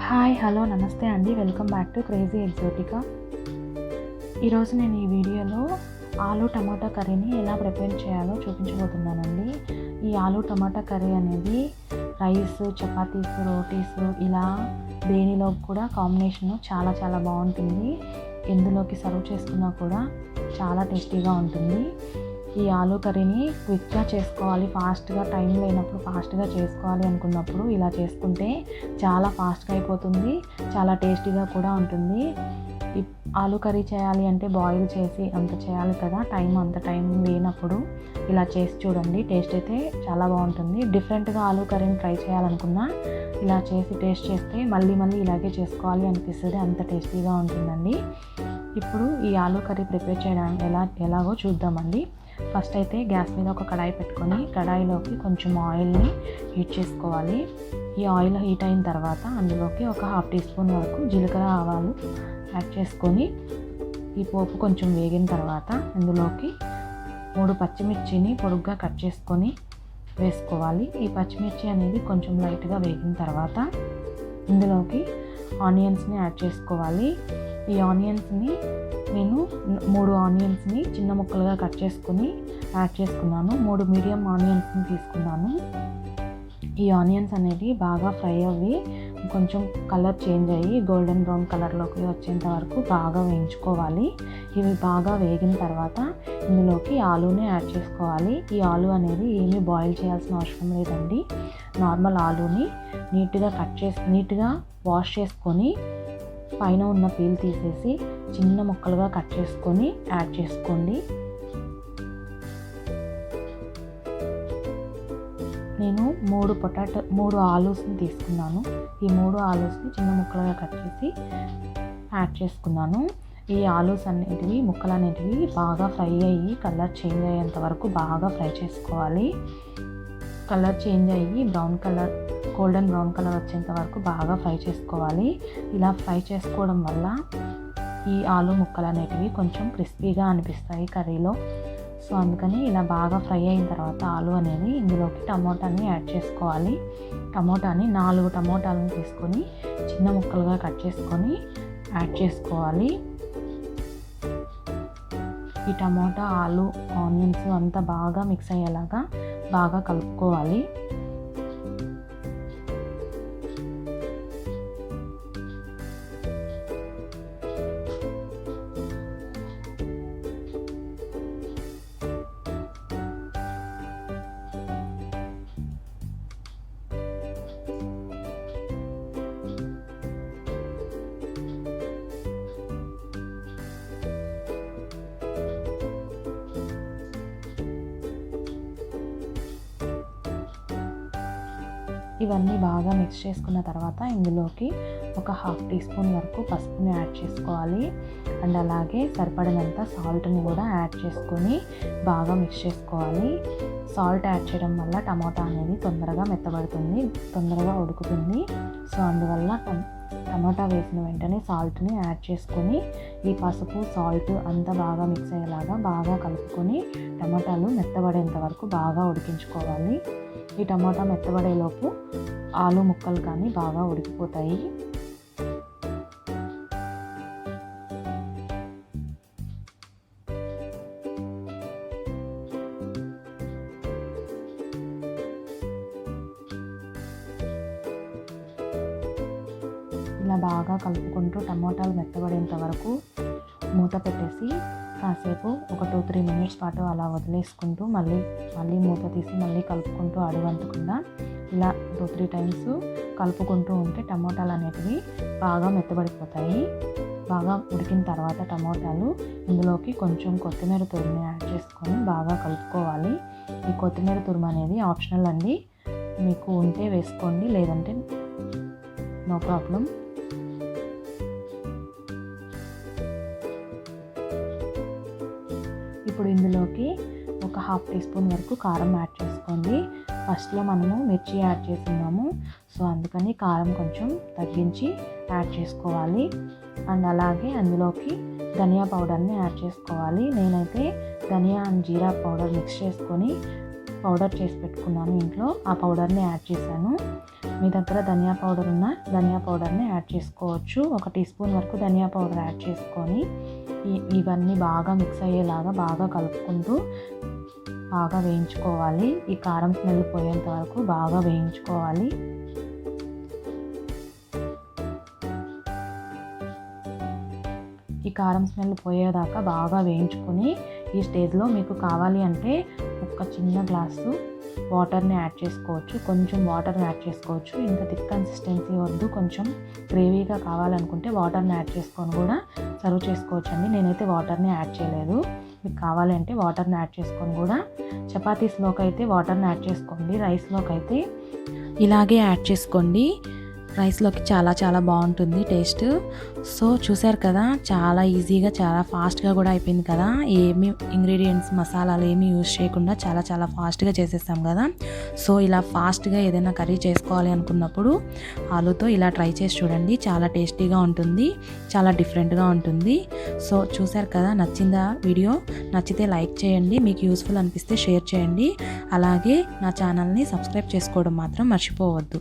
Hi hello నమస్తే అండి, welcome back to crazy exotica. ఈరోజు నేను ఈ వీడియోలో ఆలూ టమాటా కర్రీని ఎలా ప్రిపేర్ చేయాలో చూపించబోతున్నానండి. ఈ ఆలూ టమాటా కర్రీ అనేది రైస్, చపాతీస్, రోటీస్ ఇలా దేనిలో కూడా కాంబినేషన్ చాలా బాగుంటుంది. ఎందులోకి సర్వ్ చేసుకున్నా కూడా చాలా టేస్టీగా ఉంటుంది. ఈ ఆలూ కర్రీని క్విక్గా చేసుకోవాలి, ఫాస్ట్గా టైం లేనప్పుడు ఫాస్ట్గా చేసుకోవాలి అనుకున్నప్పుడు ఇలా చేసుకుంటే చాలా ఫాస్ట్గా అయిపోతుంది, చాలా టేస్టీగా కూడా ఉంటుంది. ఈ ఆలూ కర్రీ చేయాలి అంటే బాయిల్ చేసి అంత చేయాలి కదా, అంత టైం లేనప్పుడు ఇలా చేసి చూడండి, టేస్ట్ అయితే చాలా బాగుంటుంది. డిఫరెంట్గా ఆలూ కర్రీని ట్రై చేయాలనుకున్నా ఇలా చేసి టేస్ట్ చేస్తే మళ్ళీ ఇలాగే చేసుకోవాలి అనిపిస్తుంది, అంత టేస్టీగా ఉంటుందండి. ఇప్పుడు ఈ ఆలూ కర్రీ ప్రిపేర్ చేయడం ఎలాగో చూద్దామండి. ఫస్ట్ అయితే గ్యాస్ మీద ఒక కడాయి పెట్టుకొని కడాయిలోకి కొంచెం ఆయిల్ని హీట్ చేసుకోవాలి. ఈ ఆయిల్ హీట్ అయిన తర్వాత అందులోకి ఒక 1/2 టీ స్పూన్ వరకు జీలకర్ర, ఆవాలు యాడ్ చేసుకొని ఈ పోపు కొంచెం వేగిన తర్వాత ఇందులోకి 3 పచ్చిమిర్చిని పొడుగ్గా కట్ చేసుకొని వేసుకోవాలి. ఈ పచ్చిమిర్చి అనేది కొంచెం లైట్గా వేగిన తర్వాత ఇందులోకి ఆనియన్స్ని యాడ్ చేసుకోవాలి. ఈ ఆనియన్స్ని నేను 3 ఆనియన్స్ని చిన్న ముక్కలుగా కట్ చేసుకొని యాడ్ చేసుకున్నాను. 3 మీడియం ఆనియన్స్ని తీసుకున్నాను. ఈ ఆనియన్స్ అనేది బాగా ఫ్రై అవ్వి కొంచెం కలర్ చేంజ్ అయ్యి గోల్డెన్ బ్రౌన్ కలర్లోకి వచ్చేంత వరకు బాగా వేయించుకోవాలి. ఇవి బాగా వేగిన తర్వాత ఇందులోకి ఆలూని యాడ్ చేసుకోవాలి. ఈ ఆలూ అనేది ఏమీ బాయిల్ చేయాల్సిన అవసరం లేదండి. నార్మల్ ఆలూని నీట్గా వాష్ చేసుకొని పైన ఉన్న పీల్ తీసేసి చిన్న ముక్కలుగా కట్ చేసుకొని యాడ్ చేసుకోండి. నేను 3 ఆలూస్ని తీసుకున్నాను. ఈ 3 ఆలూస్ని చిన్న ముక్కలుగా కట్ చేసి యాడ్ చేసుకున్నాను. ఈ ఆలూస్ అనేటివి ముక్కలు అనేటివి బాగా ఫ్రై అయ్యి కలర్ చేంజ్ అయ్యేంత వరకు బాగా ఫ్రై చేసుకోవాలి. కలర్ చేంజ్ అయ్యి గోల్డెన్ బ్రౌన్ కలర్ వచ్చేంత వరకు బాగా ఫ్రై చేసుకోవాలి. ఇలా ఫ్రై చేసుకోవడం వల్ల ఈ ఆలూ ముక్కలు అనేటివి కొంచెం క్రిస్పీగా అనిపిస్తాయి కర్రీలో. సో అందుకని ఇలా బాగా ఫ్రై అయిన తర్వాత ఆలూ అనేది ఇందులోకి టమోటాని యాడ్ చేసుకోవాలి. 4 టమోటాలను తీసుకొని చిన్న ముక్కలుగా కట్ చేసుకొని యాడ్ చేసుకోవాలి. ఈ టమోటా, ఆలూ, ఆనియన్స్ అంతా బాగా మిక్స్ అయ్యేలాగా బాగా కలుపుకోవాలి. ఇవన్నీ బాగా మిక్స్ చేసుకున్న తర్వాత ఇందులోకి ఒక 1/2 టీ స్పూన్ వరకు పసుపుని యాడ్ చేసుకోవాలి. అండ్ అలాగే సరిపడినంత సాల్ట్ని కూడా యాడ్ చేసుకొని బాగా మిక్స్ చేసుకోవాలి. సాల్ట్ యాడ్ చేయడం వల్ల టమాటా అనేది తొందరగా మెత్తబడుతుంది, తొందరగా ఉడుకుతుంది. సో అందువల్ల టమాటా వేసిన వెంటనే సాల్ట్ని యాడ్ చేసుకొని ఈ పసుపు, సాల్ట్ అంతా బాగా మిక్స్ అయ్యేలాగా బాగా కలుపుకొని టమాటాలు మెత్తబడేంత వరకు బాగా ఉడికించుకోవాలి. ఈ టమాటా మెత్తబడేలోపు ఆలూ ముక్కలు కానీ బాగా ఉడికిపోతాయి. ఇలా బాగా కలుపుకుంటూ టమాటాలు మెత్తబడేంత వరకు మూత పెట్టేసి కాసేపు ఒక 2-3 మినిట్స్ పాటు అలా వదిలేసుకుంటూ మళ్ళీ మూత తీసి మళ్ళీ కలుపుకుంటూ అడుగంటకుండా ఇలా 2-3 టైమ్స్ కలుపుకుంటూ ఉంటే టమోటాలు అనేటివి బాగా మెత్తబడిపోతాయి. బాగా ఉడికిన తర్వాత టమోటాలు ఇందులోకి కొంచెం కొత్తిమీర తురుముని యాడ్ చేసుకొని బాగా కలుపుకోవాలి. ఈ కొత్తిమీర తురుము అనేది ఆప్షనల్ అండి, మీకు ఉంటే వేసుకోండి, లేదంటే నో ప్రాబ్లం. ఇప్పుడు ఇందులోకి ఒక 1/2 టీ స్పూన్ వరకు కారం యాడ్ చేసుకోండి. ఫస్ట్లో మనము మిర్చి యాడ్ చేస్తున్నాము, సో అందుకని కారం కొంచెం తగ్గించి యాడ్ చేసుకోవాలి. అండ్ అలాగే అందులోకి ధనియా పౌడర్ని యాడ్ చేసుకోవాలి. నేనైతే ధనియా అండ్ జీరా పౌడర్ మిక్స్ చేసుకొని పౌడర్ చేసి పెట్టుకున్నాను ఇంట్లో, ఆ పౌడర్ని యాడ్ చేశాను. మీ దగ్గర ధనియా పౌడర్ ఉన్న ధనియా పౌడర్ని యాడ్ చేసుకోవచ్చు. 1 టీ స్పూన్ వరకు ధనియా పౌడర్ యాడ్ చేసుకొని ఇవన్నీ బాగా మిక్స్ అయ్యేలాగా బాగా కలుపుకుంటూ బాగా వేయించుకోవాలి. ఈ కారం స్మెల్ పోయేంత వరకు బాగా వేయించుకోవాలి. ఈ కారం స్మెల్ పోయేదాకా బాగా వేయించుకొని ఈ స్టేజ్లో మీకు కావాలి అంటే ఒక చిన్న గ్లాసు వాటర్ని యాడ్ చేసుకోవచ్చు. కొంచెం వాటర్ని యాడ్ చేసుకోవచ్చు. ఇంకా థిక్ కన్సిస్టెన్సీ వద్దు, కొంచెం గ్రేవీగా కావాలనుకుంటే వాటర్ని యాడ్ చేసుకొని కూడా సర్వ్ చేసుకోవచ్చు అండి. నేనైతే వాటర్ని యాడ్ చేయలేదు. మీకు కావాలి అంటే వాటర్ని యాడ్ చేసుకొని కూడా చపాతీస్లోకి అయితే వాటర్ని యాడ్ చేసుకోండి. రైస్లోకి అయితే ఇలాగే యాడ్ చేసుకోండి. రైస్లోకి చాలా బాగుంటుంది టేస్ట్. సో చూసారు కదా, చాలా ఈజీగా చాలా ఫాస్ట్గా కూడా అయిపోయింది కదా. ఏమి ఇంగ్రీడియంట్స్ మసాలాలు ఏమీ యూజ్ చేయకుండా చాలా ఫాస్ట్గా చేసేస్తాం కదా. సో ఇలా ఫాస్ట్గా ఏదైనా కర్రీ చేసుకోవాలి అనుకున్నప్పుడు ఆలూతో ఇలా ట్రై చేసి చూడండి. చాలా టేస్టీగా ఉంటుంది, చాలా డిఫరెంట్గా ఉంటుంది. సో చూసారు కదా, నచ్చిందా వీడియో? నచ్చితే లైక్ చేయండి, మీకు యూస్ఫుల్ అనిపిస్తే షేర్ చేయండి. అలాగే నా ఛానల్ని సబ్స్క్రైబ్ చేసుకోవడం మాత్రం మర్చిపోవద్దు.